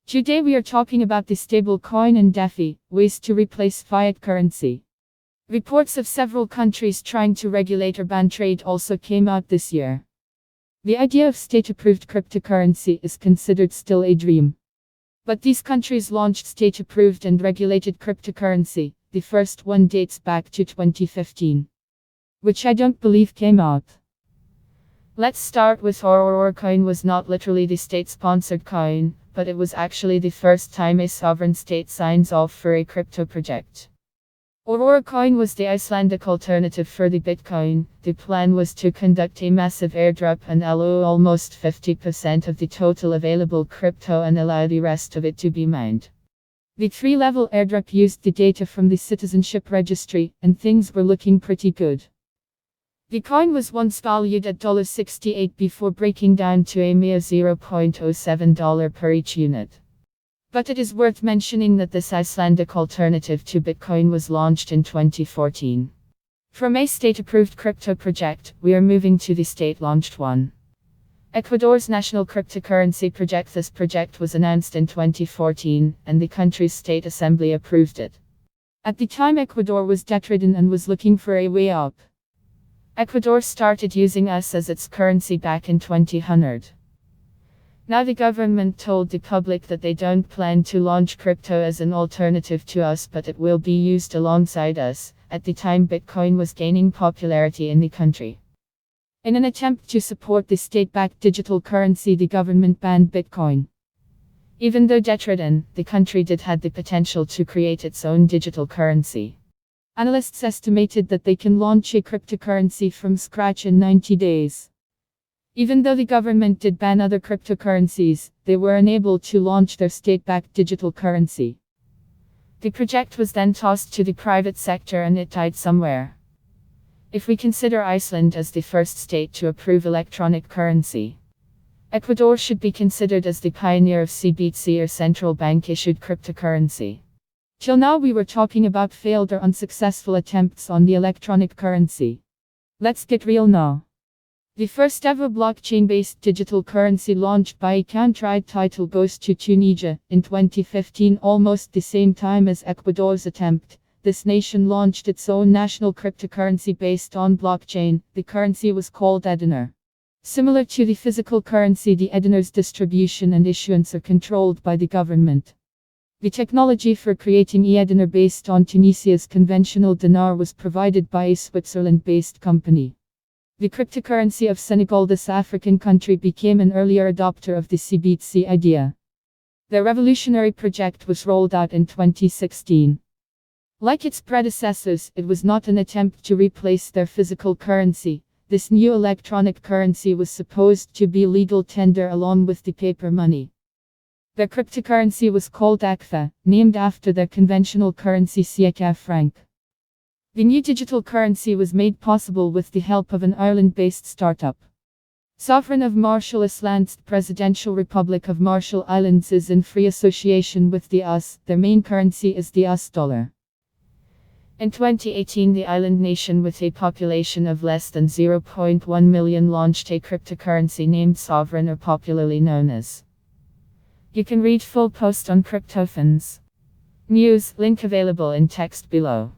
Today we are talking about the stablecoin and Defi, ways to replace fiat currency. Reports of several countries trying to regulate or ban trade also came out this year. The idea of state-approved cryptocurrency is considered still a dream. But these countries launched state-approved and regulated cryptocurrency. The first one dates back to 2015, which I don't believe came out. Let's start with Aurora coin was not literally the state-sponsored coin, but it was actually the first time a sovereign state signs off for a crypto project. Aurora coin was the Icelandic alternative for the Bitcoin. The plan was to conduct a massive airdrop and allow almost 50% of the total available crypto and allow the rest of it to be mined. The 3-level airdrop used the data from the citizenship registry, and things were looking pretty good. The coin was once valued at $68 before breaking down to a mere $0.07 per each unit. But it is worth mentioning that this Icelandic alternative to Bitcoin was launched in 2014. From a state-approved crypto project, we are moving to the state-launched one. Ecuador's national cryptocurrency project. This project was announced in 2014, and the country's state assembly approved it. At the time, Ecuador was debt-ridden and was looking for a way up. Ecuador started using us as its currency back in 2000. Now the government told the public that they don't plan to launch crypto as an alternative to us, but it will be used alongside us. At the time, Bitcoin was gaining popularity in the country. In an attempt to support the state-backed digital currency, the government banned Bitcoin. Even though debt-ridden, the country did have the potential to create its own digital currency. Analysts estimated that they can launch a cryptocurrency from scratch in 90 days. Even though the government did ban other cryptocurrencies, they were unable to launch their state-backed digital currency. The project was then tossed to the private sector and it died somewhere. If we consider Iceland as the first state to approve electronic currency, Ecuador should be considered as the pioneer of CBDC or central bank-issued cryptocurrency. Till now we were talking about failed or unsuccessful attempts on the electronic currency. Let's get real now. The first ever blockchain-based digital currency launched by a country title goes to Tunisia in 2015, almost the same time as Ecuador's attempt. This nation launched its own national cryptocurrency based on blockchain. The currency was called e-dinar. Similar to the physical currency, the e-dinar's distribution and issuance are controlled by the government. The technology for creating e-dinar based on Tunisia's conventional dinar was provided by a Switzerland-based company. The cryptocurrency of Senegal, this African country, became an earlier adopter of the CBDC idea. The revolutionary project was rolled out in 2016. Like its predecessors, it was not an attempt to replace their physical currency. This new electronic currency was supposed to be legal tender along with the paper money. Their cryptocurrency was called ACFA, named after their conventional currency CHF franc. The new digital currency was made possible with the help of an Ireland-based startup. Sovereign of Marshall Islands, the Presidential Republic of Marshall Islands is in free association with the US. Their main currency is the US dollar. In 2018, the island nation, with a population of less than 0.1 million, launched a cryptocurrency named Sovereign, or popularly known as. You can read full post on CryptoFans News, link available in text below.